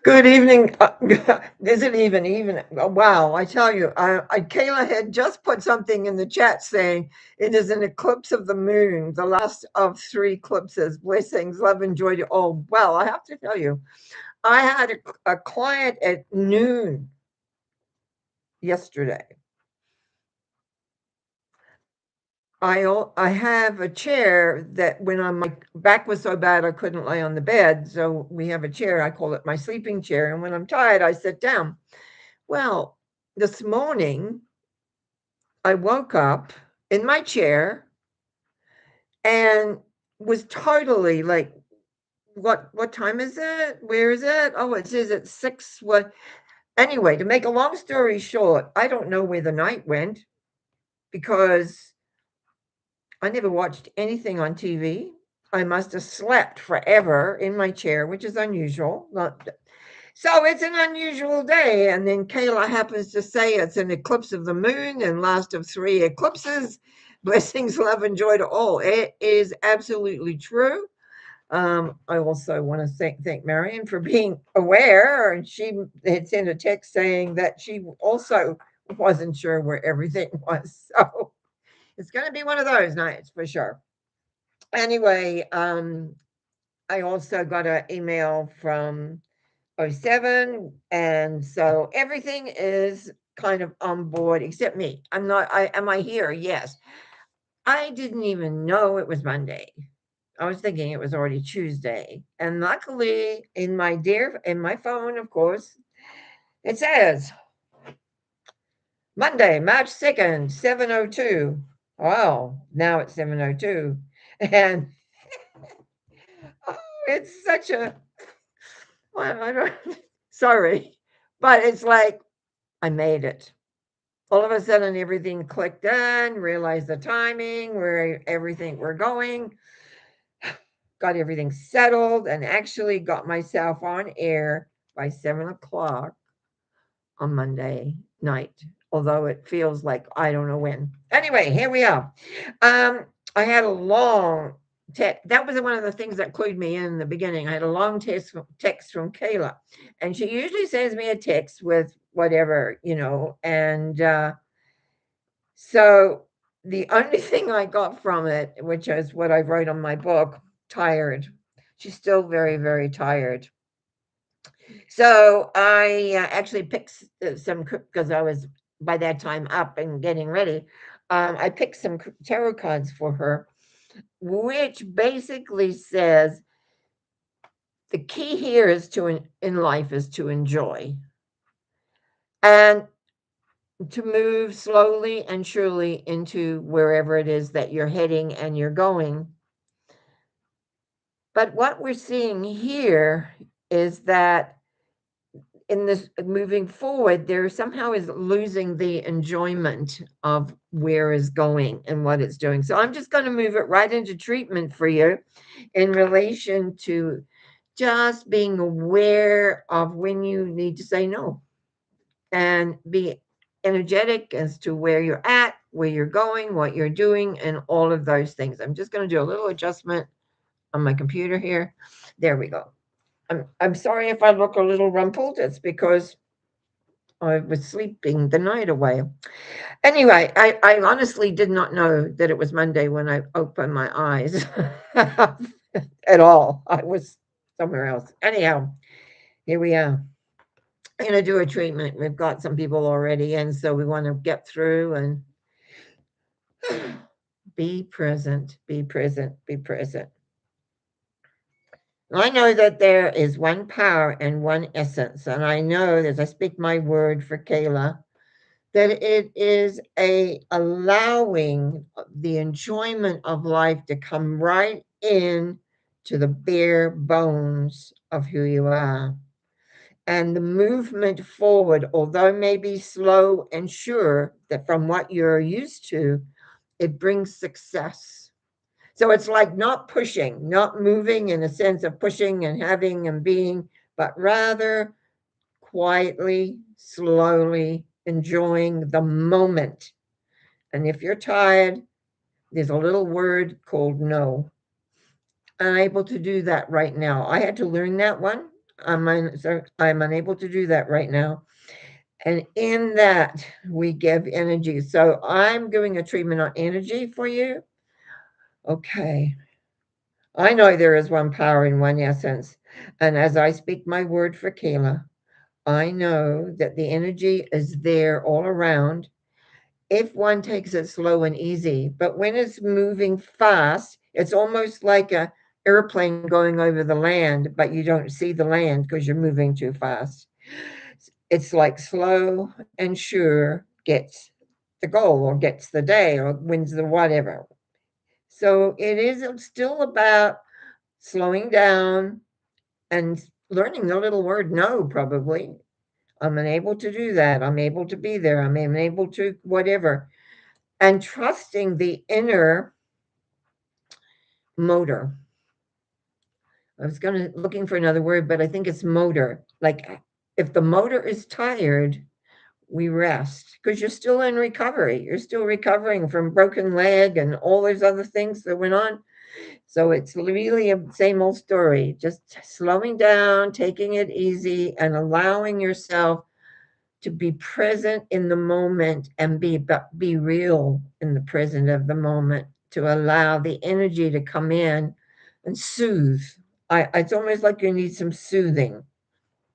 Good evening. Is it even evening? Oh, wow, I tell you, Kayla had just put something in the chat saying it is an eclipse of the moon, the last of three eclipses. Blessings, love, and joy to all. Well, I have to tell you, I had a client at noon yesterday. I have a chair that when my back was so bad I couldn't lay on the bed, so we have a chair. I call it my sleeping chair, and when I'm tired, I sit down. Well, this morning I woke up in my chair and was totally like, what time is it? Where is it? Oh, it says it's 6. What? Anyway, to make a long story short, I don't know where the night went because I never watched anything on TV. I must have slept forever in my chair, which is unusual. Not so it's an unusual day. And then Kayla happens to say it's an eclipse of the moon and last of three eclipses. Blessings, love, and joy to all. It is absolutely true. I also want to thank Marion for being aware. And she had sent a text saying that she also wasn't sure where everything was. So it's going to be one of those nights for sure. Anyway, I also got an email from '07, and so everything is kind of on board except me. I'm not. Am I here? Yes. I didn't even know it was Monday. I was thinking it was already Tuesday, and luckily, in my phone, of course, it says Monday, March 2nd, 7:02. Wow, now it's 7:02, and oh, it's such a well, I don't, sorry, but it's like I made it. All of a sudden, everything clicked in, realized the timing, where everything we're going, got everything settled, and actually got myself on air by 7 o'clock on Monday night. Although it feels like I don't know when. Anyway, here we are. Um, I had a long text. That was one of the things that clued me in the beginning. I had a long text from Kayla, and she usually sends me a text with whatever, and so the only thing I got from it, which is what I wrote on my book, tired. She's still very, very tired. So I actually picked some because I was by that time up and getting ready. I picked some tarot cards for her, which basically says the key here is in life is to enjoy and to move slowly and surely into wherever it is that you're heading and you're going. But what we're seeing here is that in this moving forward, there somehow is losing the enjoyment of where is going and what it's doing. So I'm just going to move it right into treatment for you in relation to just being aware of when you need to say no and be energetic as to where you're at, where you're going, what you're doing, and all of those things. I'm just going to do a little adjustment on my computer here. There we go. I'm sorry if I look a little rumpled. It's because I was sleeping the night away. Anyway, I honestly did not know that it was Monday when I opened my eyes at all. I was somewhere else. Anyhow, here we are. I'm going to do a treatment. We've got some people already in, so we want to get through and be present, be present, be present. I know that there is one power and one essence, and I know as I speak my word for Kayla, that it is a allowing the enjoyment of life to come right in to the bare bones of who you are. And the movement forward, although maybe slow and sure that from what you're used to, it brings success. So it's like not pushing, not moving in a sense of pushing and having and being, but rather quietly, slowly enjoying the moment. And if you're tired, there's a little word called no. I'm able to do that right now. I had to learn that one I'm unable to do that right now. And in that, we give energy. So I'm doing a treatment on energy for you. Okay. I know there is one power in one essence. And as I speak my word for Kayla, I know that the energy is there all around if one takes it slow and easy. But when it's moving fast, it's almost like a airplane going over the land, but you don't see the land because you're moving too fast. It's like slow and sure gets the goal or gets the day or wins the whatever. So it is still about slowing down and learning the little word no, probably. I'm unable to do that. I'm able to be there. I'm unable to whatever. And trusting the inner motor. I was looking for another word, but I think it's motor. Like if the motor is tired, we rest because you're still in recovery. You're still recovering from broken leg and all those other things that went on. So it's really a same old story. Just slowing down, taking it easy, and allowing yourself to be present in the moment and be real in the present of the moment to allow the energy to come in and soothe. It's almost like you need some soothing,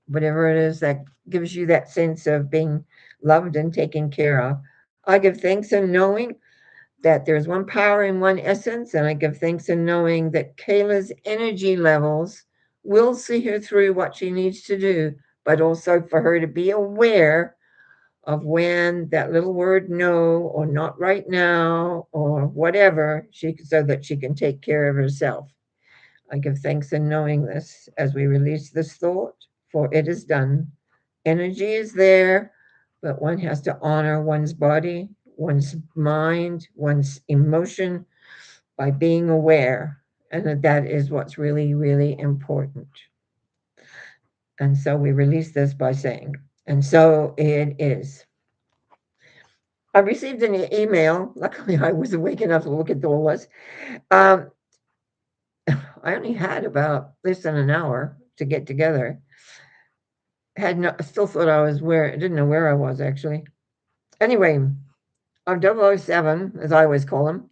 whatever it is that gives you that sense of being loved and taken care of. I give thanks in knowing that there's one power in one essence, and I give thanks in knowing that Kayla's energy levels will see her through what she needs to do, but also for her to be aware of when that little word no or not right now or whatever so that she can take care of herself. I give thanks in knowing this as we release this thought, for it is done. Energy is there, but one has to honor one's body, one's mind, one's emotion by being aware. And that is what's really, really important. And so we release this by saying, and so it is. I received an email. Luckily, I was awake enough to look at all this. Um, I only had about less than an hour to get together. Had no, still thought I was where, didn't know where I was actually. Anyway, I'm 007, as I always call him,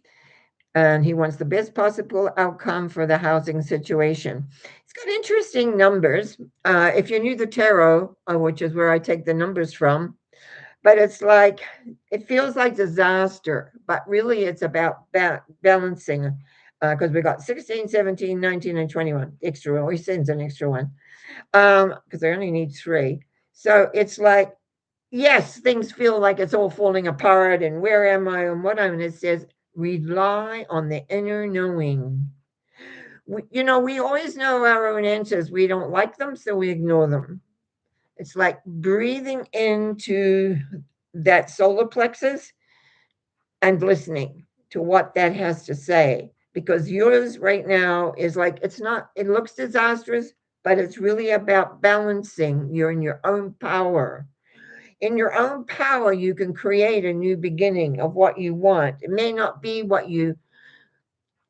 and he wants the best possible outcome for the housing situation. It's got interesting numbers. If you knew the tarot, which is where I take the numbers from, but it's like it feels like disaster, but really it's about balancing because we got 16, 17, 19, and 21 extra one. He sends an extra one because I only need three. So it's like, yes, things feel like it's all falling apart and where am I and what I'm, and it says rely on the inner knowing. We always know our own answers. We don't like them, so we ignore them. It's like breathing into that solar plexus and listening to what that has to say. Because yours right now is like, it's not, it looks disastrous, but it's really about balancing. You're in your own power. In your own power, you can create a new beginning of what you want. It may not be what you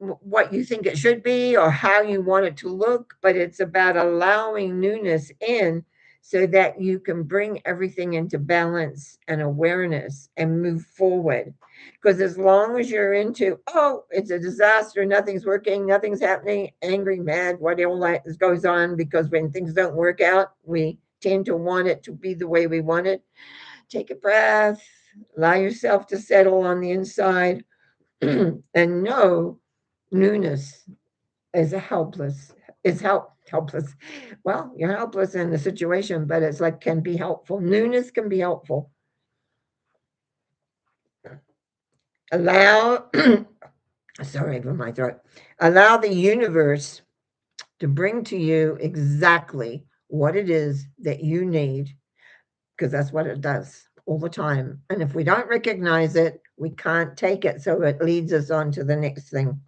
think it should be or how you want it to look, but it's about allowing newness in so that you can bring everything into balance and awareness and move forward. Because as long as you're into, oh, it's a disaster, nothing's working, nothing's happening, angry, mad, what all that goes on, because when things don't work out, we tend to want it to be the way we want it. Take a breath, allow yourself to settle on the inside, and know newness is helpless. Well, you're helpless in the situation, but it's like can be helpful. Newness can be helpful. Allow sorry for my throat. Allow the universe to bring to you exactly what it is that you need, because that's what it does all the time. And if we don't recognize it, we can't take it. So it leads us on to the next thing.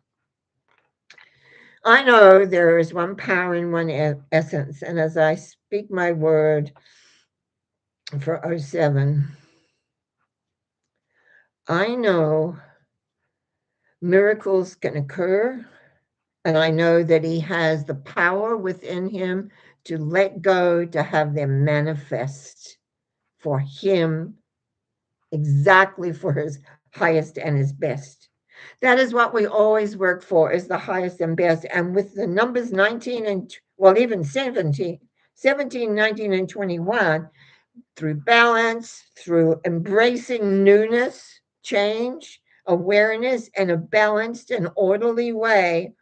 I know there is one power in one essence, and as I speak my word for '07, I know miracles can occur And I know that he has the power within him to let go, to have them manifest for him, exactly for his highest and his best. That is what we always work for, is the highest and best. And with the numbers 19 and, well, even 17, 17, 19, and 21, through balance, through embracing newness, change, awareness, in a balanced and orderly way,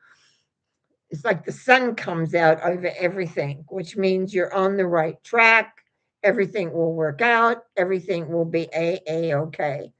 it's like the sun comes out over everything, which means you're on the right track. Everything will work out. Everything will be okay,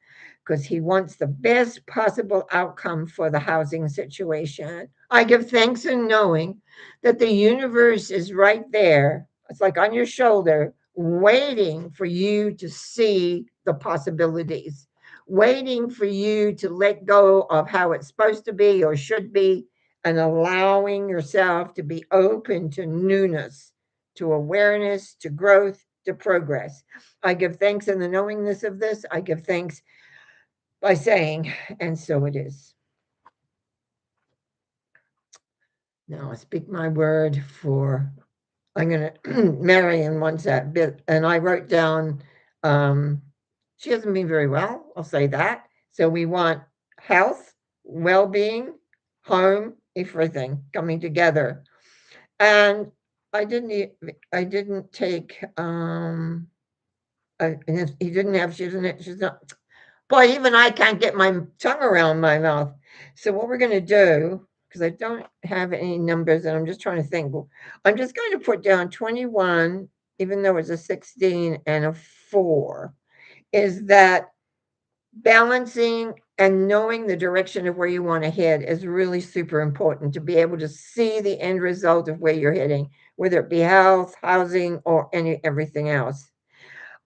because he wants the best possible outcome for the housing situation. I give thanks in knowing that the universe is right there. It's like on your shoulder, waiting for you to see the possibilities, waiting for you to let go of how it's supposed to be or should be, and allowing yourself to be open to newness, to awareness, to growth, to progress. I give thanks in the knowingness of this. I give thanks by saying, and so it is. Now I speak my word for, I'm going to, Marion wants that bit, and I wrote down, um, she hasn't been very well, I'll say that. So we want health, well being, home, everything coming together. And I didn't take, and he didn't have, she's not, boy, even I can't get my tongue around my mouth. So what we're going to do, because I don't have any numbers and I'm just trying to think, I'm just going to put down 21, even though it's a 16 and a 4, is that balancing and knowing the direction of where you want to head is really super important, to be able to see the end result of where you're heading, whether it be health, housing, or everything else.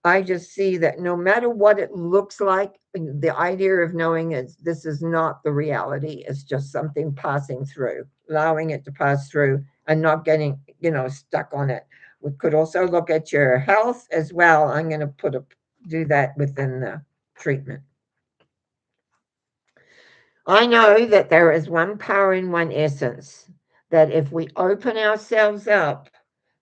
I just see that no matter what it looks like, the idea of knowing is this is not the reality. It's just something passing through, allowing it to pass through and not getting, stuck on it. We could also look at your health as well. I'm going to do that within the treatment. I know that there is one power in one essence, that if we open ourselves up,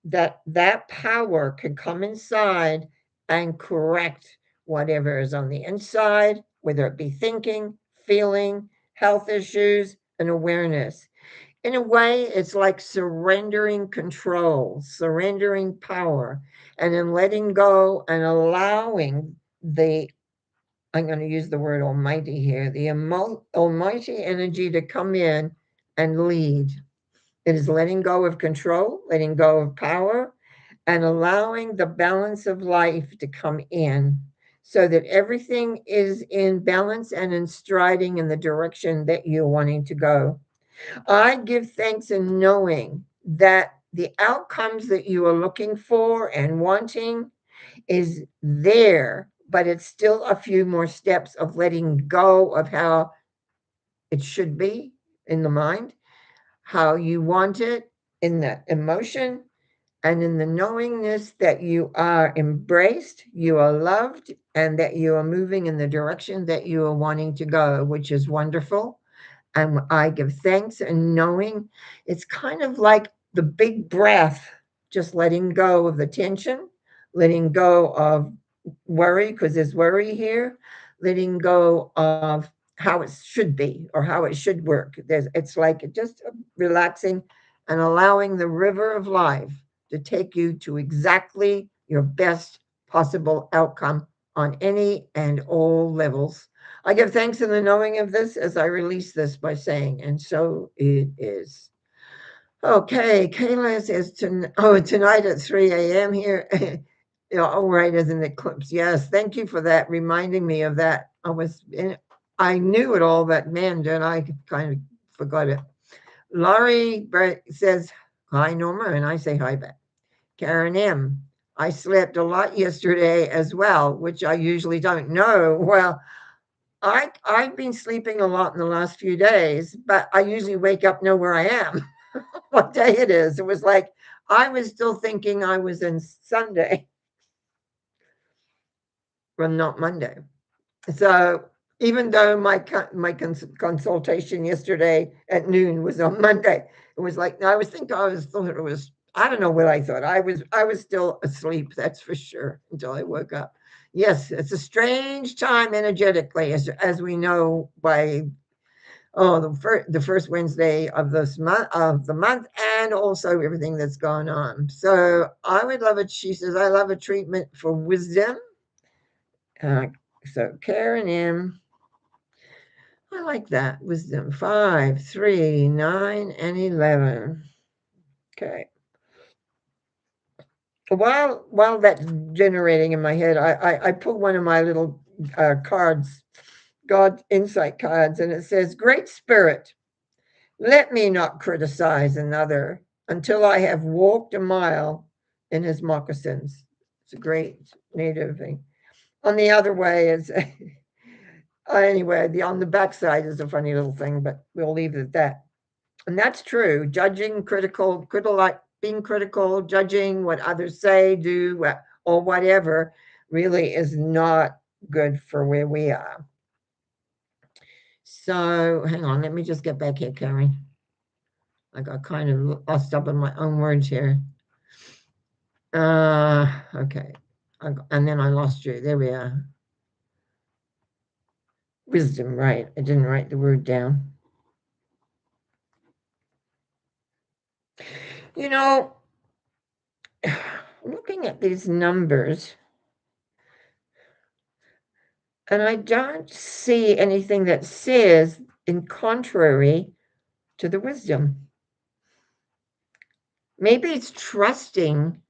that power can come inside and correct whatever is on the inside, whether it be thinking, feeling, health issues, and awareness. In a way, it's like surrendering control, surrendering power, and then letting go and allowing the, I'm going to use the word almighty here, the almighty energy to come in and lead. It is letting go of control, letting go of power, and allowing the balance of life to come in so that everything is in balance and in striding in the direction that you're wanting to go. I give thanks in knowing that the outcomes that you are looking for and wanting is there, but it's still a few more steps of letting go of how it should be in the mind, how you want it in the emotion, and in the knowingness that you are embraced, you are loved, and that you are moving in the direction that you are wanting to go, which is wonderful. And I give thanks and knowing it's kind of like the big breath, just letting go of the tension, letting go of worry, because there's worry here, letting go of how it should be or how it should work. It's like just relaxing and allowing the river of life to take you to exactly your best possible outcome on any and all levels. I give thanks in the knowing of this as I release this by saying, and so it is. Okay, Kayla says, tonight at 3 a.m. here. Yeah, oh, right, as an eclipse. Yes, thank you for that, reminding me of that. I knew it all, but man, did I kind of forgot it. Laurie says, hi, Norma, and I say hi back. Karen M. I slept a lot yesterday as well, which I usually don't know. Well, I've been sleeping a lot in the last few days, but I usually wake up, know where I am, what day it is. It was like I was still thinking I was in Sunday, well, not Monday. So Even though my consultation yesterday at noon was on Monday, it was like thought it was, I don't know what I thought. I was still asleep, that's for sure, until I woke up. Yes, it's a strange time energetically, as we know by the first Wednesday of the month, and also everything that's gone on. So I would love it. She says, I love a treatment for wisdom. Uh, so Karen M. I like that. Wisdom 5, 3, 9, and 11. Okay. While that's generating in my head, I pull one of my little cards, God insight cards, and it says, Great Spirit, let me not criticize another until I have walked a mile in his moccasins. It's a great native thing. On the other way is anyway, on the backside is a funny little thing, but we'll leave it at that. And that's true. Judging, being critical, judging what others say, do, or whatever, really is not good for where we are. So, hang on, let me just get back here, Karen. I got kind of lost up in my own words here. Okay. And then I lost you. There we are. Wisdom, right. I didn't write the word down. You know, looking at these numbers, and I don't see anything that says in contrary to the wisdom. Maybe it's trusting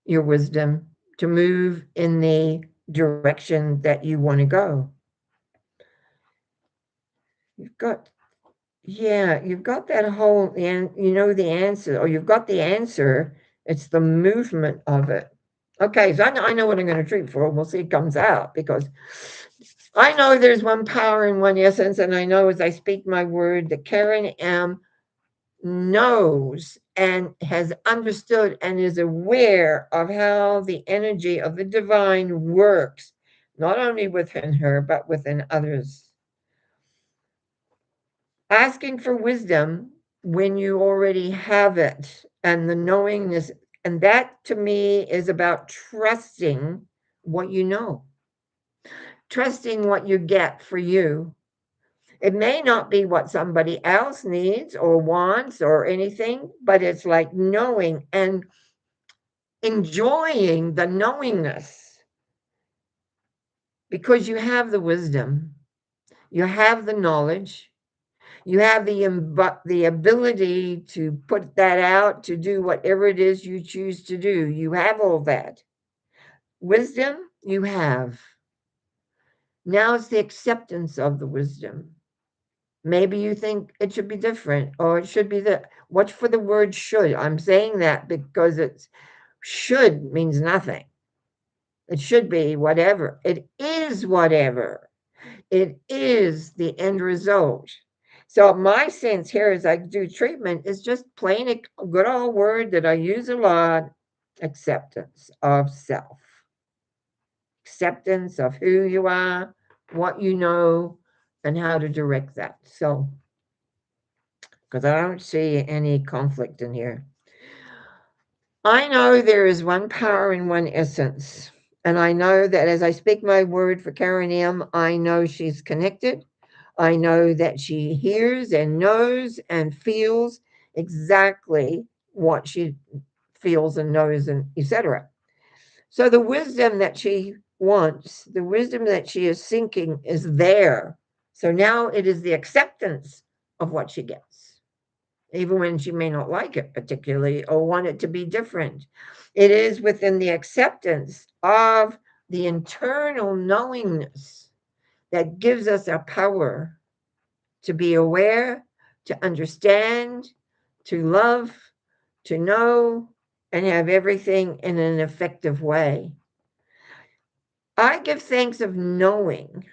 your wisdom to move in the direction that you want to go. You've got, yeah, you've got that whole, and you know the answer, or you've got the answer. It's the movement of it. Okay, so I know what I'm going to treat for. We'll see it comes out, because I know there's one power in one essence, and I know as I speak my word that Karen M knows and has understood and is aware of how the energy of the divine works, not only within her, but within others. Asking for wisdom when you already have it, and the knowingness, and that to me is about trusting what you know, trusting what you get for you. It may not be what somebody else needs or wants or anything, but it's like knowing and enjoying the knowingness, because you have the wisdom, you have the knowledge, you have the ability to put that out to do whatever it is you choose to do. You have all that wisdom. You have. Now it's the acceptance of the wisdom. Maybe you think it should be different, or it should be the, watch for the word should. I'm saying that because it's should means nothing. It should be whatever. It is whatever. It is the end result. So my sense here as I do treatment is just plain a good old word that I use a lot: acceptance of self, acceptance of who you are, what you know, and how to direct that. So, because I don't see any conflict in here. I know there is one power in one essence. And I know that as I speak my word for Karen M, I know she's connected. I know that she hears and knows and feels exactly what she feels and knows, and etc. So the wisdom that she wants, the wisdom that she is seeking is there. So now it is the acceptance of what she gets, even when she may not like it particularly or want it to be different. It is within the acceptance of the internal knowingness that gives us a power to be aware, to understand, to love, to know, and have everything in an effective way. I give thanks of knowing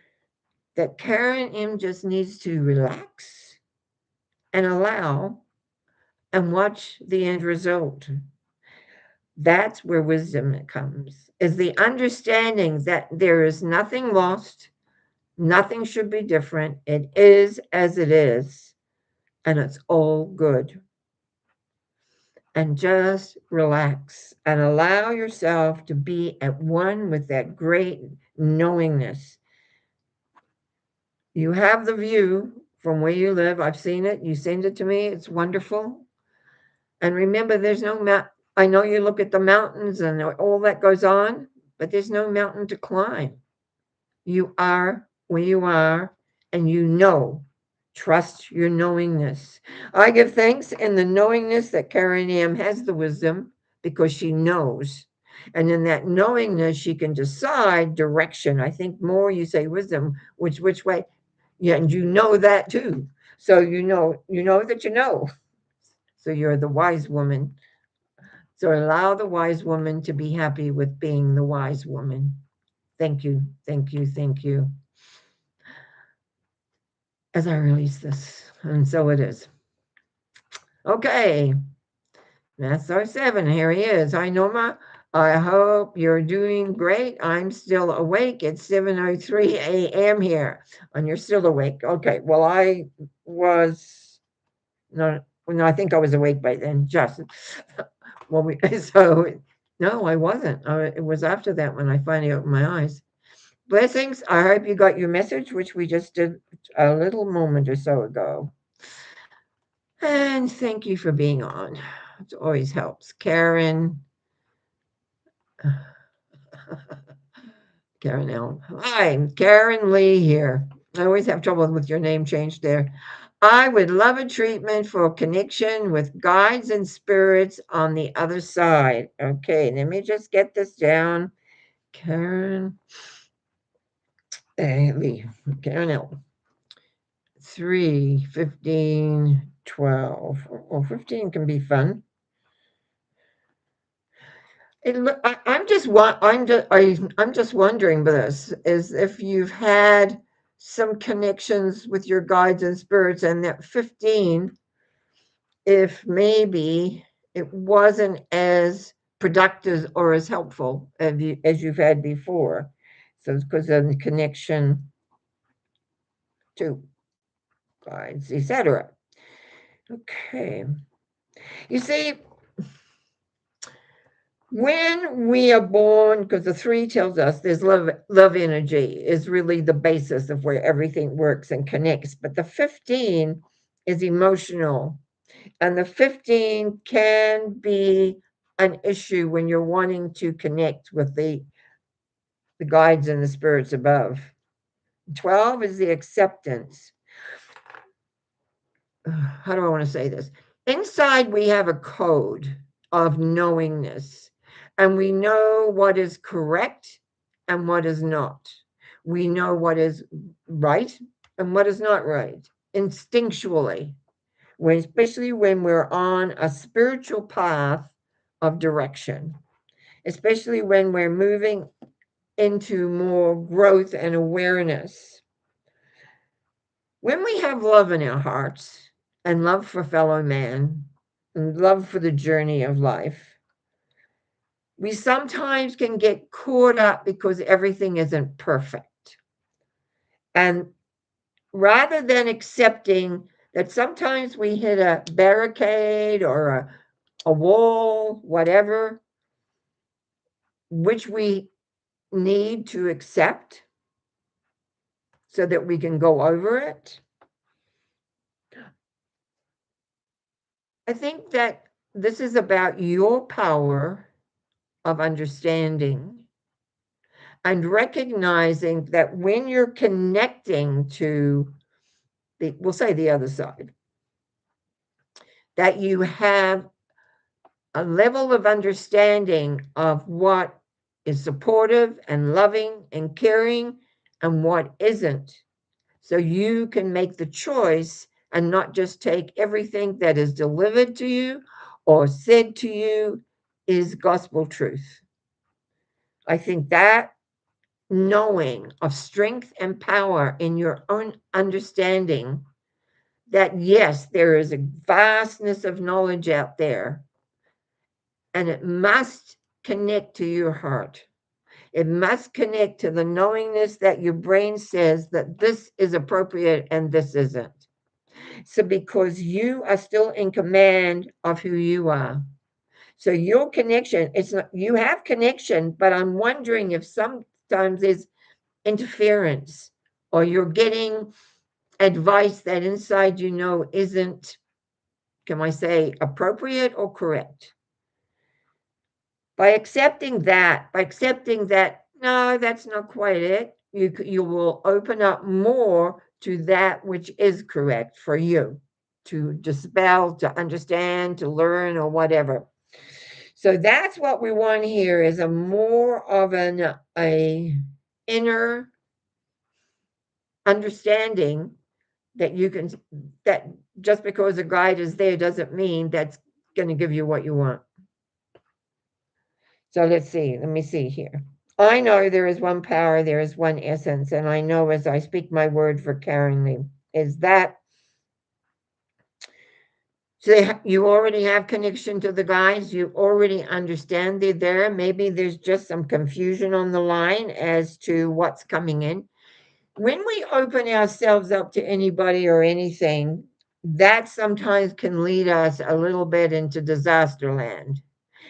that Karen M just needs to relax and allow and watch the end result. That's where wisdom comes, is the understanding that there is nothing lost, Nothing should be different. It is as it is, and it's all good. And just relax and allow yourself to be at one with that great knowingness. You have the view from where you live. I've seen it. You send it to me. It's wonderful. And remember, there's no I know you look at the mountains and all that goes on, but there's no mountain to climb. You are where you are, and you know. Trust your knowingness. I give thanks in the knowingness that Karen Am has the wisdom because she knows. And in that knowingness, she can decide direction. I think more you say wisdom, which way. Yeah, and you know that too. So you know that you know. So you're the wise woman. So allow the wise woman to be happy with being the wise woman. Thank you, thank you, thank you. As I release this, and so it is. Okay, Master 7, here he is. Hi, Norma. I hope you're doing great. I'm still awake. It's 7:03 a.m. here, and you're still awake. Okay, well, I was no, I think I was awake by then. Just well, so no, I wasn't. It was after that when I finally opened my eyes. Blessings. I hope you got your message, which we just did a little moment or so ago. And thank you for being on. It always helps. Karen. Karen L. Hi, Karen Lee here. I always have trouble with your name change there. I would love a treatment for connection with guides and spirits on the other side. Okay, let me just get this down. Karen Lee. Karen L. 3, 15, 12. Well, 15 can be fun. I'm just wondering this is if you've had some connections with your guides and spirits, and that 15, if maybe it wasn't as productive or as helpful as you've had before. So it's because of the connection to guides, etc. Okay. You see, when we are born, because the 3 tells us there's love energy is really the basis of where everything works and connects. But the 15 is emotional. And the 15 can be an issue when you're wanting to connect with the guides and the spirits above. 12 is the acceptance. How do I want to say this? Inside, we have a code of knowingness, and we know what is correct and what is not. We know what is right and what is not right instinctually, especially when we're on a spiritual path of direction, especially when we're moving into more growth and awareness. When we have love in our hearts and love for fellow man and love for the journey of life, we sometimes can get caught up because everything isn't perfect. And rather than accepting that sometimes we hit a barricade or a wall, whatever, which we need to accept so that we can go over it, I think that this is about your power of understanding and recognizing that when you're connecting to we'll say the other side, that you have a level of understanding of what is supportive and loving and caring and what isn't. So you can make the choice and not just take everything that is delivered to you or said to you is gospel truth. I think that knowing of strength and power in your own understanding that yes, there is a vastness of knowledge out there and it must connect to your heart. It must connect to the knowingness that your brain says that this is appropriate and this isn't. So, because you are still in command of who you are. So, your connection, it's not, you have connection, but I'm wondering if sometimes there's interference or you're getting advice that inside you know isn't, can I say, appropriate or correct. By accepting that, no, that's not quite it, you will open up more to that which is correct for you to dispel, to understand, to learn, or whatever. So that's what we want here is a more of a inner understanding that you can, that just because a guide is there doesn't mean that's going to give you what you want. So let's see. Let me see here. I know there is one power, there is one essence, and I know as I speak my word for Karen Lee, is that so you already have connection to the guides, you already understand they're there. Maybe there's just some confusion on the line as to what's coming in. When we open ourselves up to anybody or anything, that sometimes can lead us a little bit into disaster land.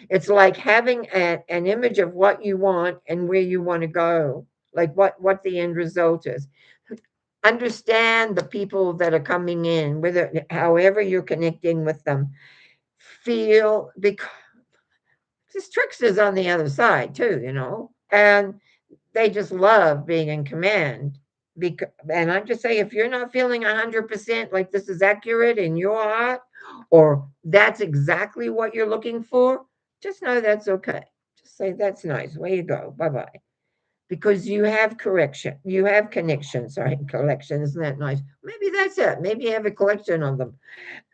It's like having an image of what you want and where you want to go, like what the end result is. Understand the people that are coming in, whether however you're connecting with them. Feel because this trickster's on the other side too, and they just love being in command. And I'm just saying, if you're not feeling 100% like this is accurate in your heart, or that's exactly what you're looking for, just know that's okay. Just say, that's nice. Way you go. Bye bye. Because you have correction. You have connection. Sorry, collection. Isn't that nice? Maybe that's it. Maybe you have a collection of them.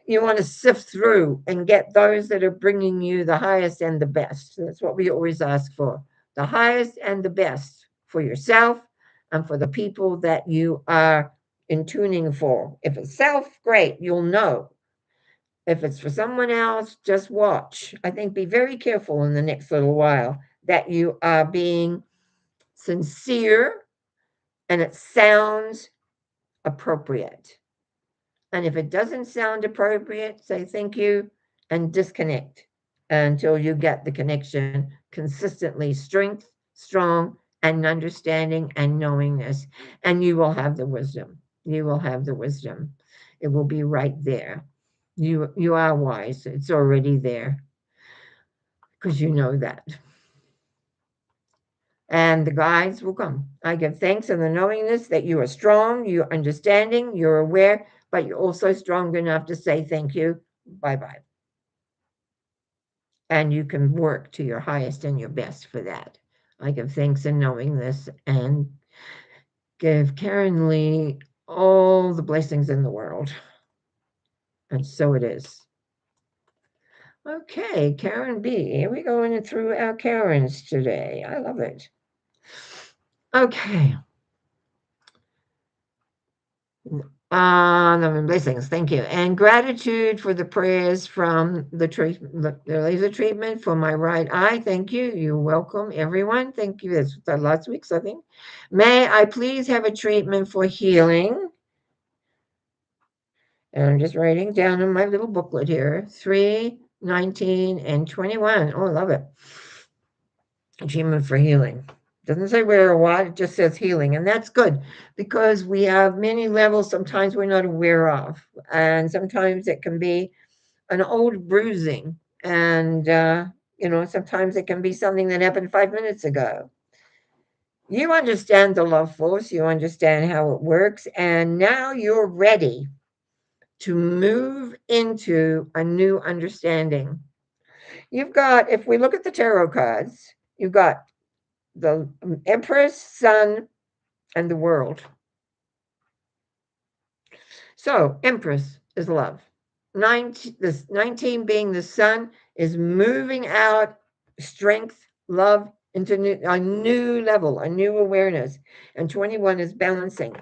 You want to sift through and get those that are bringing you the highest and the best. That's what we always ask for, the highest and the best for yourself and for the people that you are in tuning for. If it's self, great, you'll know. If it's for someone else, just watch. I think be very careful in the next little while that you are being sincere and it sounds appropriate. And if it doesn't sound appropriate, say thank you and disconnect until you get the connection consistently strong, and understanding and knowingness. And you will have the wisdom. You will have the wisdom. It will be right there. You are wise. It's already there because you know that. And the guides will come. I give thanks in the knowingness that you are strong, you're understanding, you're aware, but you're also strong enough to say thank you, bye bye. And you can work to your highest and your best for that. I give thanks in knowing this and give Karen Lee all the blessings in the world. And so it is. Okay, Karen B. Here we go in through our Karens today. I love it. Okay. Love and blessings. Thank you. And gratitude for the prayers from the laser treatment for my right eye. Thank you. You're welcome, everyone. Thank you. That's last week's, I think. May I please have a treatment for healing? And I'm just writing down in my little booklet here 3, 19, and 21. Oh, I love it. Treatment for healing. Doesn't say where or what, it just says healing. And that's good because we have many levels sometimes we're not aware of. And sometimes it can be an old bruising. And, sometimes it can be something that happened 5 minutes ago. You understand the love force, you understand how it works, and now you're ready to move into a new understanding. You've got, if we look at the tarot cards, you've got the Empress, Sun, and the World. So, Empress is love. 19 being the Sun is moving out strength, love into a new level, a new awareness. And 21 is balancing.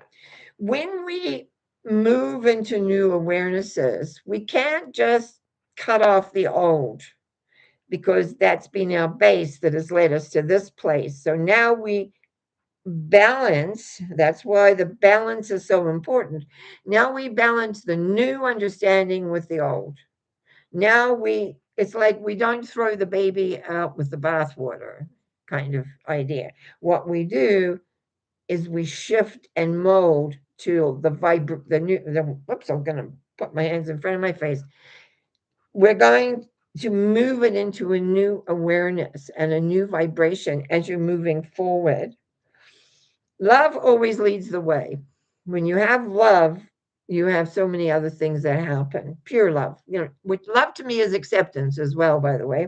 When we move into new awarenesses, we can't just cut off the old. because that's been our base that has led us to this place. So now we balance. That's why the balance is so important. Now we balance the new understanding with the old. Now it's like we don't throw the baby out with the bathwater kind of idea. What we do is we shift and mold to the new, whoops, I'm going to put my hands in front of my face. We're going to move it into a new awareness and a new vibration as you're moving forward. Love always leads the way. When you have love, you have so many other things that happen. Pure love, which love to me is acceptance as well, by the way.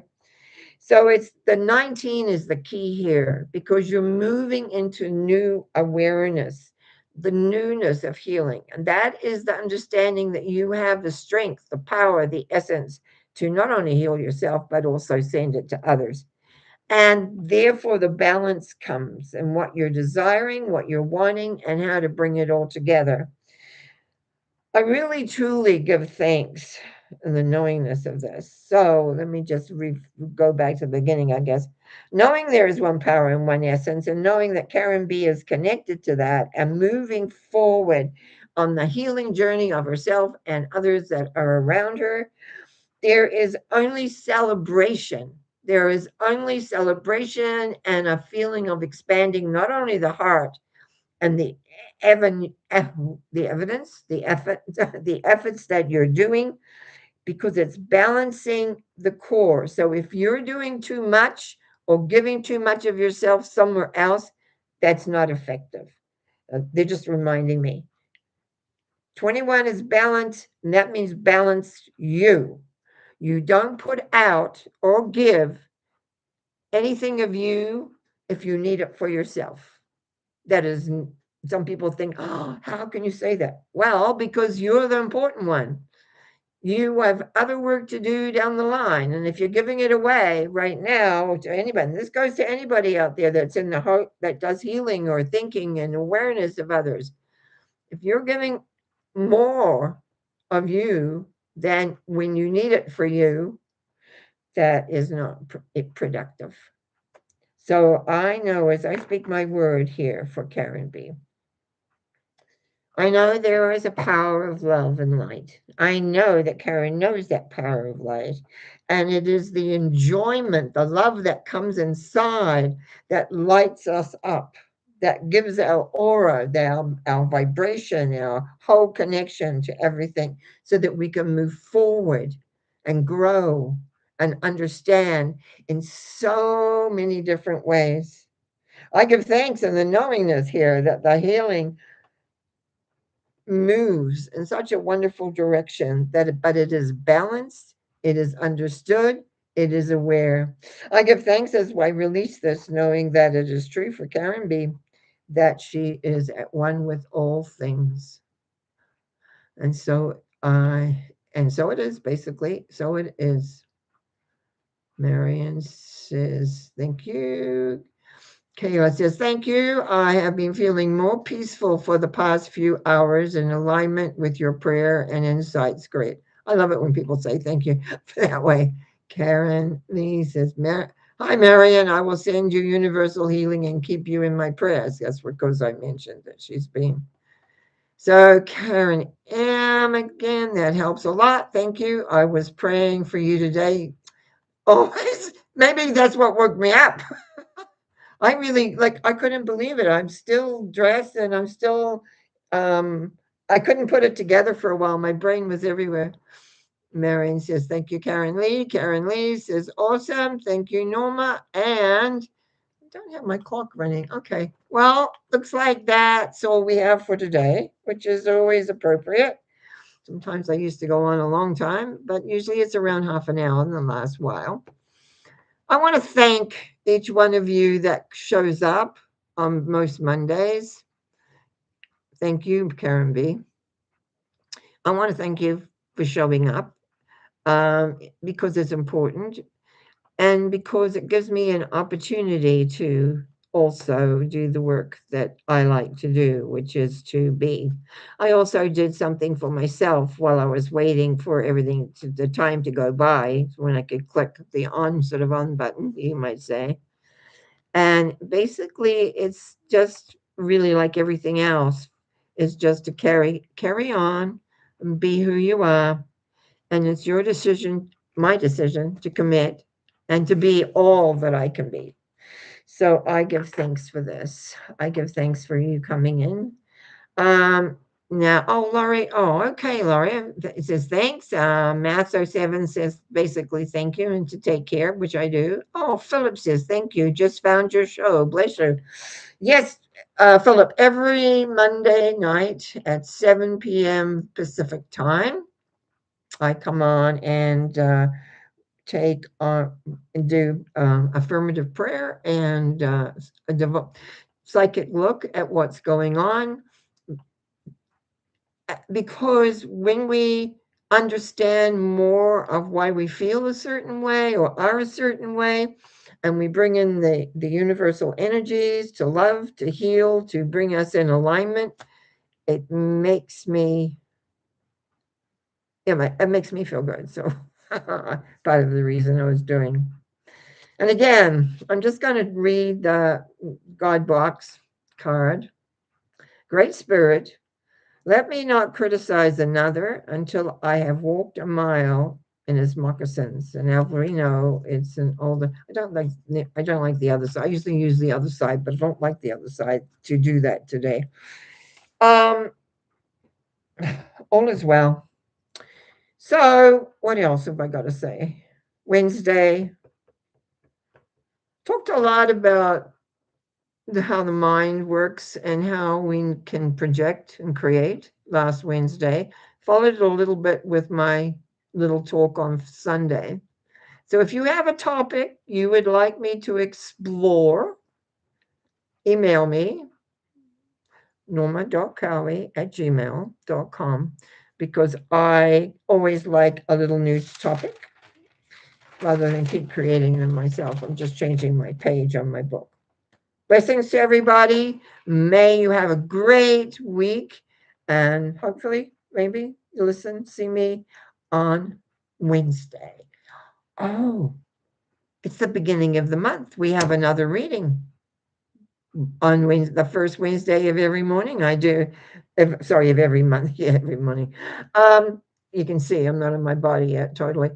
So it's the 19 is the key here because you're moving into new awareness, the newness of healing. And that is the understanding that you have the strength, the power, the essence to not only heal yourself, but also send it to others. And therefore, the balance comes and what you're desiring, what you're wanting, and how to bring it all together. I really truly give thanks in the knowingness of this. So let me just go back to the beginning, I guess. Knowing there is one power and one essence, and knowing that Karen B is connected to that and moving forward on the healing journey of herself and others that are around her, there is only celebration. There is only celebration and a feeling of expanding not only the heart and the evidence, the effort, the efforts that you're doing, because it's balancing the core. So if you're doing too much or giving too much of yourself somewhere else, that's not effective. They're just reminding me. 21 is balance, and that means balance you. You don't put out or give anything of you if you need it for yourself. That is, some people think, oh, how can you say that? Well, because you're the important one. You have other work to do down the line. And if you're giving it away right now to anybody, this goes to anybody out there that's in the heart that does healing or thinking and awareness of others. If you're giving more of you than when you need it for you, that is not productive. So I know as I speak my word here for Karen B, I know there is a power of love and light. I know that Karen knows that power of light. And it is the enjoyment, the love that comes inside that lights us up, that gives our aura, our vibration, our whole connection to everything so that we can move forward and grow and understand in so many different ways. I give thanks in the knowingness here that the healing moves in such a wonderful direction but it is balanced, it is understood, it is aware. I give thanks as I release this, knowing that it is true for Karen B, that she is at one with all things. And so it is basically, so it is. Marion says, thank you. Kayla says, thank you. I have been feeling more peaceful for the past few hours in alignment with your prayer and insights. Great. I love it when people say thank you that way. Karen Lee says, hi, Marion. I will send you universal healing and keep you in my prayers. That's what goes I mentioned that she's been. So Karen M again, that helps a lot. Thank you. I was praying for you today. Always. Maybe that's what woke me up. I really I couldn't believe it. I'm still dressed and I'm still I couldn't put it together for a while. My brain was everywhere. Marion says, thank you, Karen Lee. Karen Lee says, awesome. Thank you, Norma. And I don't have my clock running. Okay. Well, looks like that's all we have for today, which is always appropriate. Sometimes I used to go on a long time, but usually it's around half an hour in the last while. I want to thank each one of you that shows up on most Mondays. Thank you, Karen B. I want to thank you for showing up because it's important and because it gives me an opportunity to also do the work that I like to do, which is to be. I also did something for myself while I was waiting for everything to the time to go by when I could click the on sort of on button, you might say. And basically it's just really like everything else. It's just to carry on and be who you are. And it's your decision, my decision to commit and to be all that I can be. So I give thanks for this. I give thanks for you coming in. Um, Now, oh, Laurie, oh, okay, Laurie. It says thanks. Math07 says basically thank you and to take care, which I do. Oh, Philip says thank you. Just found your show. Bless you. Yes, Philip, every Monday night at 7 p.m. Pacific time, I come on and take on and do affirmative prayer and a psychic look at what's going on. Because when we understand more of why we feel a certain way or are a certain way, and we bring in the universal energies to love, to heal, to bring us in alignment, it makes me, yeah, it makes me feel good. So part of the reason I was doing. And again, I'm just going to read the God box card. Great Spirit, let me not criticize another until I have walked a mile in his moccasins. And now we know it's an older. I don't like the other side. I usually use the other side, but I don't like the other side to do that today. Um, all is well. So what else have I got to say? Wednesday. Talked a lot about how the mind works and how we can project and create last Wednesday. Followed it a little bit with my little talk on Sunday. So if you have a topic you would like me to explore, email me, norma.cowie@gmail.com, because I always like a little new topic rather than keep creating them myself. I'm just changing my page on my book. Blessings to everybody. May you have a great week. And hopefully, maybe you listen, see me on Wednesday. Oh, it's the beginning of the month. We have another reading on Wednesday, the first Wednesday of every morning. I do, sorry, of every month. Yeah, every morning. You can see I'm not in my body yet, totally.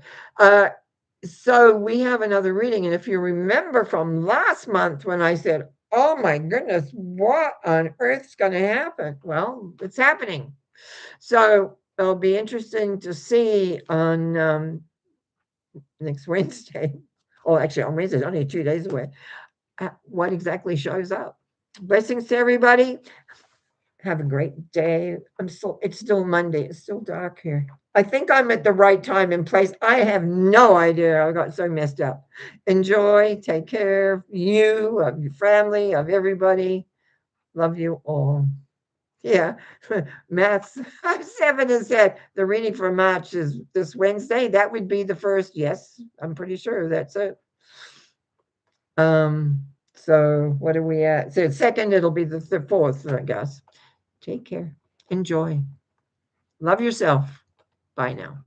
So we have another reading. And if you remember from last month when I said, oh my goodness, what on earth's going to happen? Well, it's happening. So it'll be interesting to see on next Wednesday. Oh, actually, on Wednesday, it's only 2 days away. What exactly shows up? Blessings to everybody. Have a great day. It's still Monday. It's still dark here. I think I'm at the right time and place. I have no idea. I got so messed up. Enjoy. Take care of you, of your family, of everybody. Love you all. Yeah. Maths 7 has said the reading for March is this Wednesday. That would be the first. Yes, I'm pretty sure that's it. So what are we at? So second, it'll be the fourth, I guess. Take care. Enjoy. Love yourself. Bye now.